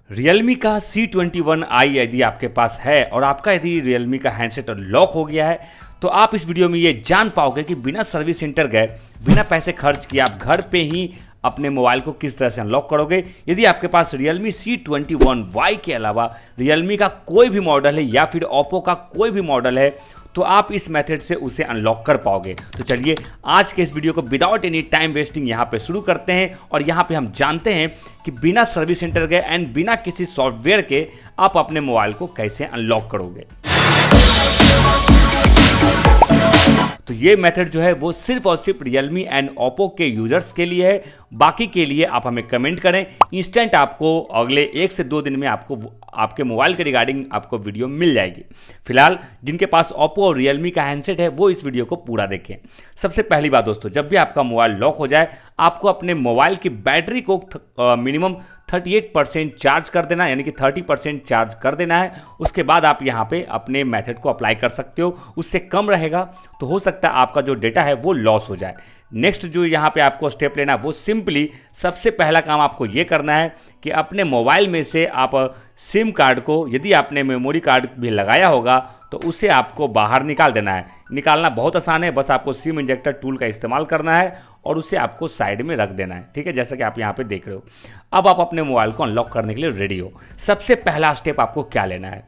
Realme का C21i यदि आपके पास है और आपका यदि Realme का हैंडसेट लॉक हो गया है तो आप इस वीडियो में ये जान पाओगे कि बिना सर्विस सेंटर गए, बिना पैसे खर्च किए आप घर पे ही अपने मोबाइल को किस तरह से अनलॉक करोगे। यदि आपके पास Realme C21y के अलावा Realme का कोई भी मॉडल है या फिर Oppo का कोई भी मॉडल है तो आप इस मेथड से उसे अनलॉक कर पाओगे। तो चलिए आज के इस वीडियो को विदाउट एनी टाइम वेस्टिंग यहाँ पे शुरू करते हैं और यहाँ पे हम जानते हैं कि बिना सर्विस सेंटर गए एंड बिना किसी सॉफ्टवेयर के आप अपने मोबाइल को कैसे अनलॉक करोगे। तो ये मेथड जो है वो सिर्फ और सिर्फ Realme एंड Oppo के यूजर्स के लिए है, बाकी के लिए आप हमें कमेंट करें, इंस्टेंट आपको अगले 1 से 2 दिन में आपको आपके मोबाइल के रिगार्डिंग आपको वीडियो मिल जाएगी। फिलहाल जिनके पास Oppo और Realme का हैंडसेट है वो इस वीडियो को पूरा देखें। सबसे पहली बात दोस्तों, जब भी आपका मोबाइल लॉक हो जाए आपको अपने मोबाइल की बैटरी को मिनिमम 38% चार्ज कर देना, यानी कि 30% चार्ज कर देना है। उसके बाद आप यहाँ पे अपने मेथड को अप्लाई कर सकते हो। उससे कम रहेगा तो हो सकता है आपका जो डेटा है वो लॉस हो जाए। नेक्स्ट जो यहाँ पे आपको स्टेप लेना है वो सिंपली सबसे पहला काम आपको ये करना है कि अपने मोबाइल में से आप सिम कार्ड को, यदि आपने मेमोरी कार्ड भी लगाया होगा तो उसे आपको बाहर निकाल देना है। निकालना बहुत आसान है, बस आपको सिम इंजेक्टर टूल का इस्तेमाल करना है और उसे आपको साइड में रख देना है। ठीक है, जैसा कि आप यहाँ पे देख रहे हो। अब आप अपने मोबाइल को अनलॉक करने के लिए रेडी हो। सबसे पहला स्टेप आपको क्या लेना है,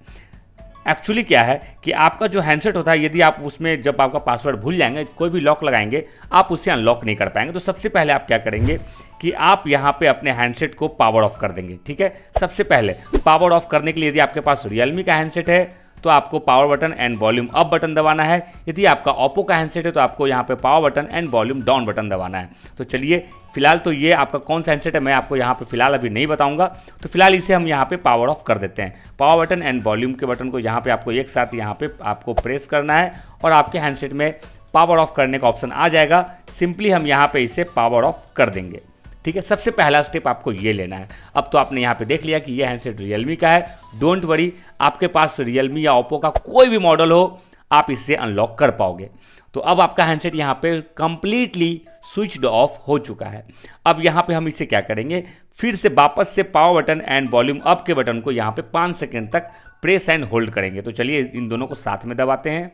एक्चुअली क्या है कि आपका जो हैंडसेट होता है, यदि आप उसमें जब आपका पासवर्ड भूल जाएंगे, कोई भी लॉक लगाएंगे, आप उससे अनलॉक नहीं कर पाएंगे। तो सबसे पहले आप क्या करेंगे कि आप यहाँ पे अपने हैंडसेट को पावर ऑफ कर देंगे। ठीक है, सबसे पहले पावर ऑफ करने के लिए यदि आपके पास Realme का हैंडसेट है तो आपको power button and volume up button दबाना है। यदि आपका Oppo का हैंडसेट है तो आपको यहाँ पे power button and volume down button दबाना है। तो चलिए फिलहाल तो ये आपका कौन सा हैंडसेट है मैं आपको यहाँ पे फिलहाल अभी नहीं बताऊंगा, तो फिलहाल इसे हम यहाँ पे पावर ऑफ कर देते हैं। पावर बटन एंड वॉल्यूम के बटन को यहाँ पे आपको एक साथ यहाँ पे आपको प्रेस करना है और आपके हैंडसेट में पावर ऑफ करने का ऑप्शन आ जाएगा। सिंपली हम यहाँ पे इसे पावर ऑफ कर देंगे। ठीक है, सबसे पहला स्टेप आपको ये लेना है। अब तो आपने यहाँ पे देख लिया कि ये हैंडसेट Realme का है। डोंट वरी, आपके पास Realme या Oppo का कोई भी मॉडल हो आप इससे अनलॉक कर पाओगे। तो अब आपका हैंडसेट यहाँ पे कंप्लीटली स्विच्ड ऑफ हो चुका है। अब यहाँ पे हम इसे क्या करेंगे, फिर से वापस से power button and volume up के बटन को यहाँ पे 5 सेकेंड तक प्रेस एंड होल्ड करेंगे। तो चलिए इन दोनों को साथ में दबाते हैं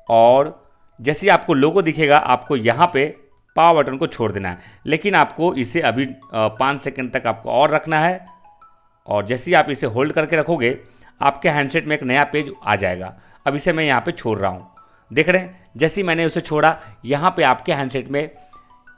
और जैसे आपको लोगो दिखेगा आपको यहाँ पे पावर बटन को छोड़ देना है, लेकिन आपको इसे अभी 5 सेकंड तक आपको और रखना है। और जैसे ही आप इसे होल्ड करके रखोगे आपके हैंडसेट में एक नया पेज आ जाएगा। अब इसे मैं यहाँ पे छोड़ रहा हूँ, देख रहे हैं। जैसे ही मैंने उसे छोड़ा यहाँ पे आपके हैंडसेट में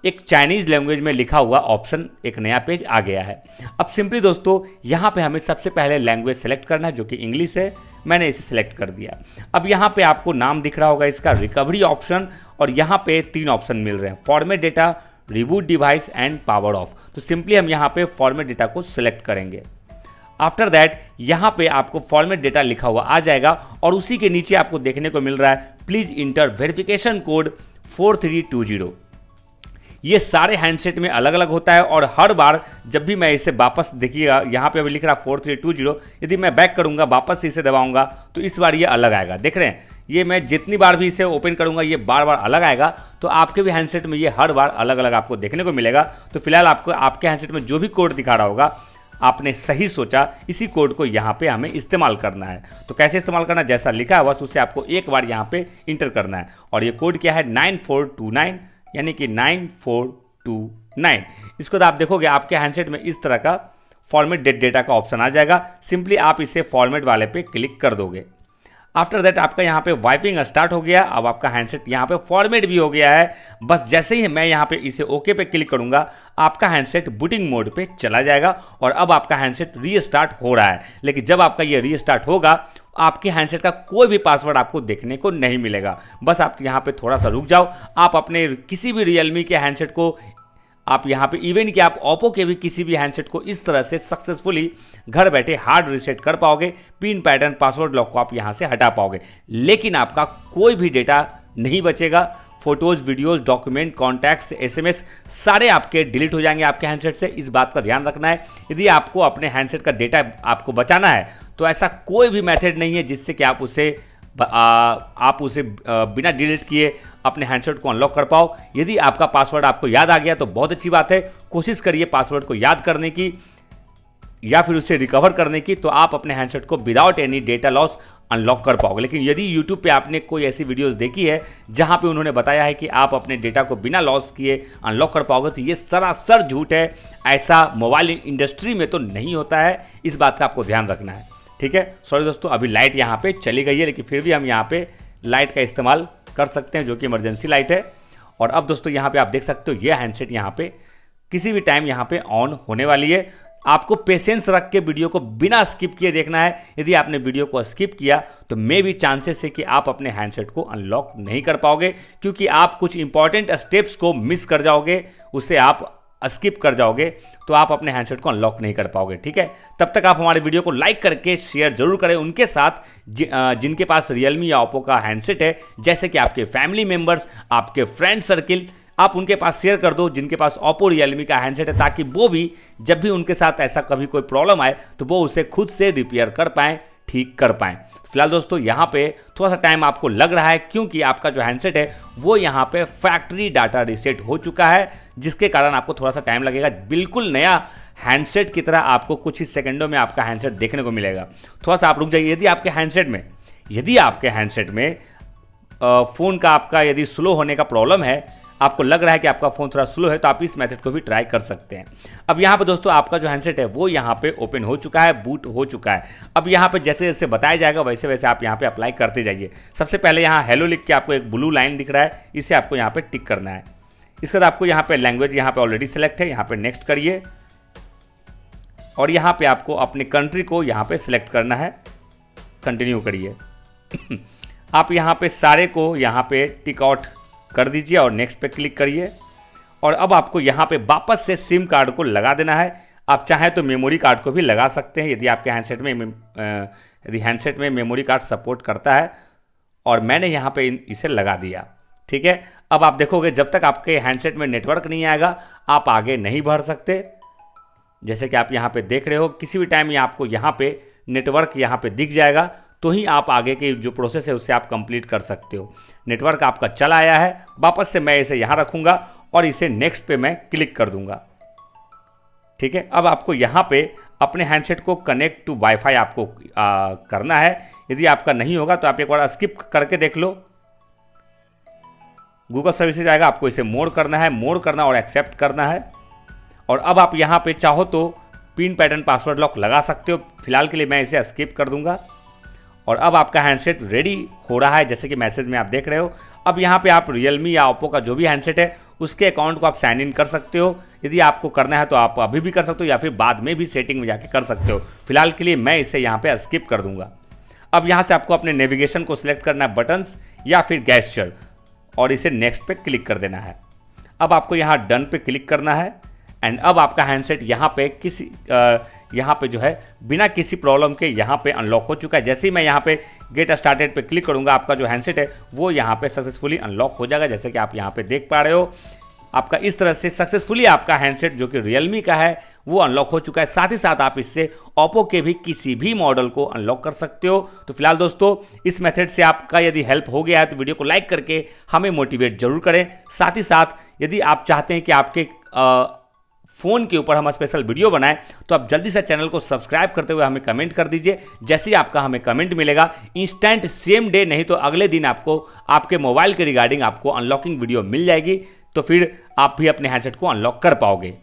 एक चाइनीज़ लैंग्वेज में लिखा हुआ ऑप्शन, एक नया पेज आ गया है। अब सिंपली दोस्तों यहाँ पे हमें सबसे पहले लैंग्वेज सेलेक्ट करना है जो कि इंग्लिश है। मैंने इसे सिलेक्ट कर दिया। अब यहाँ पे आपको नाम दिख रहा होगा इसका, रिकवरी ऑप्शन, और यहाँ पे 3 ऑप्शन मिल रहे हैं, format data, reboot device and power of. तो सिंपली हम यहाँ पे फॉर्मेट डेटा को सिलेक्ट करेंगे। आफ्टर दैट यहाँ पे आपको फॉर्मेट डेटा लिखा हुआ आ जाएगा और उसी के नीचे आपको देखने को मिल रहा है प्लीज इंटर वेरिफिकेशन कोड 4320। ये सारे हैंडसेट में अलग अलग होता है और हर बार जब भी मैं इसे वापस, देखिएगा यहाँ पे अभी लिख रहा 4320, यदि मैं बैक करूँगा वापस से इसे दबाऊंगा तो इस बार ये अलग आएगा। देख रहे हैं, ये मैं जितनी बार भी इसे ओपन करूँगा ये बार बार अलग आएगा। तो आपके भी हैंडसेट में ये हर बार अलग अलग आपको देखने को मिलेगा। तो फिलहाल आपको आपके हैंडसेट में जो भी कोड दिखा रहा होगा आपने सही सोचा, इसी कोड को यहाँ पे हमें इस्तेमाल करना है। तो कैसे इस्तेमाल करना है, जैसा लिखा है बस उससे आपको एक बार यहाँ पे इंटर करना है। और ये कोड क्या है 9429, यानी कि 9429। इसको तो आप देखोगे आपके हैंडसेट में इस तरह का फॉर्मेट डेटा का ऑप्शन आ जाएगा। सिंपली आप इसे फॉर्मेट वाले पे क्लिक कर दोगे। आफ्टर दैट आपका यहाँ पे वाइपिंग स्टार्ट हो गया। अब आपका हैंडसेट यहाँ पे फॉर्मेट भी हो गया है। बस जैसे ही मैं यहाँ पे इसे ओके पे क्लिक करूँगा आपका हैंडसेट बूटिंग मोड पे चला जाएगा और अब आपका हैंडसेट रीस्टार्ट हो रहा है। लेकिन जब आपका ये रीस्टार्ट होगा आपके हैंडसेट का कोई भी पासवर्ड आपको देखने को नहीं मिलेगा। बस आप यहाँ पे थोड़ा सा रुक जाओ। आप अपने किसी भी Realme के हैंडसेट को आप यहाँ पे, इवन कि आप Oppo के भी किसी भी हैंडसेट को इस तरह से सक्सेसफुली घर बैठे हार्ड रीसेट कर पाओगे। पिन पैटर्न पासवर्ड लॉक को आप यहाँ से हटा पाओगे, लेकिन आपका कोई भी डेटा नहीं बचेगा। Photos, videos, document, contacts, SMS सारे आपके डिलीट हो जाएंगे आपके हैंडसेट से। इस बात का ध्यान रखना है। यदि आपको अपने हैंडसेट का डेटा आपको बचाना है तो ऐसा कोई भी मेथड नहीं है जिससे कि आप उसे बिना डिलीट किए अपने हैंडसेट को अनलॉक कर पाओ। यदि आपका पासवर्ड आपको याद आ गया तो बहुत अच्छी बात है, कोशिश करिए पासवर्ड को याद करने की। या फिर उसे रिकवर करने की, तो आप अपने हैंडसेट को without any data loss unlock कर पाओगे। लेकिन यदि YouTube पे आपने कोई ऐसी वीडियोस देखी है जहां पे उन्होंने बताया है कि आप अपने डेटा को बिना लॉस किए अनलॉक कर पाओगे, तो ये सरासर झूठ है। ऐसा मोबाइल इंडस्ट्री में तो नहीं होता है, इस बात का आपको ध्यान रखना है, ठीक है। सॉरी दोस्तों, अभी लाइट यहाँ पे चली गई है, लेकिन फिर भी हम यहाँ पे लाइट का इस्तेमाल कर सकते हैं, जो कि इमरजेंसी लाइट है। और अब दोस्तों यहाँ पे आप देख सकते हो ये हैंडसेट यहाँ पे किसी भी टाइम यहाँ पे ऑन होने वाली है। आपको पेशेंस रख के वीडियो को बिना स्किप किए देखना है। यदि आपने वीडियो को स्किप किया तो मे भी चांसेस है कि आप अपने हैंडसेट को अनलॉक नहीं कर पाओगे, क्योंकि आप कुछ इंपॉर्टेंट स्टेप्स को मिस कर जाओगे, उसे आप स्किप कर जाओगे, तो आप अपने हैंडसेट को अनलॉक नहीं कर पाओगे, ठीक है। तब तक आप हमारे वीडियो को लाइक करके शेयर जरूर करें उनके साथ जिनके पास रियलमी या ओप्पो का हैंडसेट है, जैसे कि आपके फैमिली मेम्बर्स, आपके फ्रेंड सर्किल, आप उनके पास शेयर कर दो जिनके पास ओप्पो रियलमी का हैंडसेट है, ताकि वो भी जब भी उनके साथ ऐसा कभी कोई प्रॉब्लम आए तो वो उसे खुद से रिपेयर कर पाएँ, ठीक कर पाएँ। फिलहाल दोस्तों यहाँ पे थोड़ा सा टाइम आपको लग रहा है, क्योंकि आपका जो हैंडसेट है वो यहाँ पे फैक्ट्री डाटा रीसेट हो चुका है, जिसके कारण आपको थोड़ा सा टाइम लगेगा। बिल्कुल नया हैंडसेट की तरह आपको कुछ ही सेकंडों में आपका हैंडसेट देखने को मिलेगा। थोड़ा सा आप रुक जाइए। यदि आपके हैंडसेट में फ़ोन का आपका यदि स्लो होने का प्रॉब्लम है, आपको लग रहा है कि आपका फ़ोन थोड़ा स्लो है, तो आप इस मेथड को भी ट्राई कर सकते हैं। अब यहाँ पे दोस्तों आपका जो हैंडसेट है वो यहाँ पे ओपन हो चुका है, बूट हो चुका है। अब यहाँ पे जैसे जैसे बताया जाएगा वैसे वैसे आप यहाँ पे अप्लाई करते जाइए। सबसे पहले यहाँ हेलो लिख के आपको एक ब्लू लाइन दिख रहा है, इसे आपको यहाँ पे टिक करना है। इसके बाद आपको यहाँ पे लैंग्वेज यहाँ पे ऑलरेडी सेलेक्ट है, यहाँ पे नेक्स्ट करिए, और यहाँ पे आपको अपने कंट्री को यहाँ पे सिलेक्ट करना है, कंटिन्यू करिए। आप यहाँ पे सारे को यहाँ पे टिक आउट कर दीजिए और नेक्स्ट पे क्लिक करिए। और अब आपको यहाँ पे वापस से सिम कार्ड को लगा देना है। आप चाहें तो मेमोरी कार्ड को भी लगा सकते हैं, यदि आपके हैंडसेट में मेमोरी कार्ड सपोर्ट करता है, और मैंने यहाँ पे इसे लगा दिया, ठीक है। अब आप देखोगे जब तक आपके हैंडसेट में नेटवर्क नहीं आएगा आप आगे नहीं बढ़ सकते। जैसे कि आप यहाँ पे देख रहे हो, किसी भी टाइम आपको यहाँ पे नेटवर्क यहाँ पे दिख जाएगा, तो ही आप आगे की जो प्रोसेस है उससे आप कंप्लीट कर सकते हो। नेटवर्क आपका चला आया है, वापस से मैं इसे यहाँ रखूँगा और इसे नेक्स्ट पे मैं क्लिक कर दूंगा, ठीक है। अब आपको यहाँ पे अपने हैंडसेट को कनेक्ट टू वाईफाई आपको करना है। यदि आपका नहीं होगा तो आप एक बार स्किप करके देख लो। गूगल सर्विसेज आएगा, आपको इसे मोड करना और एक्सेप्ट करना है। और अब आप यहाँ पे चाहो तो पिन पैटर्न पासवर्ड लॉक लगा सकते हो। फिलहाल के लिए मैं इसे स्किप कर दूंगा। और अब आपका हैंडसेट रेडी हो रहा है, जैसे कि मैसेज में आप देख रहे हो। अब यहाँ पे आप रियलमी या ओप्पो का जो भी हैंडसेट है उसके अकाउंट को आप साइन इन कर सकते हो। यदि आपको करना है तो आप अभी भी कर सकते हो, या फिर बाद में भी सेटिंग में जाके कर सकते हो। फिलहाल के लिए मैं इसे यहाँ पे स्किप कर दूंगा। अब यहाँ से आपको अपने नेविगेशन को सिलेक्ट करना है, बटन्स या फिर गेस्चर, और इसे नेक्स्ट पे क्लिक कर देना है। अब आपको यहाँ डन पे क्लिक करना है। एंड अब आपका हैंडसेट यहाँ पे जो है बिना किसी प्रॉब्लम के यहाँ पे अनलॉक हो चुका है। जैसे ही मैं यहाँ पे गेट स्टार्टेड पे क्लिक करूँगा, आपका जो हैंडसेट है वो यहाँ पे सक्सेसफुली अनलॉक हो जाएगा। जैसे कि आप यहाँ पे देख पा रहे हो, आपका इस तरह से सक्सेसफुली आपका हैंडसेट जो कि रियलमी का है वो अनलॉक हो चुका है। साथ ही साथ आप इससे ओप्पो के भी किसी भी मॉडल को अनलॉक कर सकते हो। तो फिलहाल दोस्तों इस मेथड से आपका यदि हेल्प हो गया है तो वीडियो को लाइक करके हमें मोटिवेट जरूर करें। साथ ही साथ यदि आप चाहते हैं कि आपके फ़ोन के ऊपर हम स्पेशल वीडियो बनाएं तो आप जल्दी से चैनल को सब्सक्राइब करते हुए हमें कमेंट कर दीजिए। जैसे ही आपका हमें कमेंट मिलेगा, इंस्टेंट सेम डे नहीं तो अगले दिन आपको आपके मोबाइल के रिगार्डिंग आपको अनलॉकिंग वीडियो मिल जाएगी। तो फिर आप भी अपने हैंडसेट को अनलॉक कर पाओगे।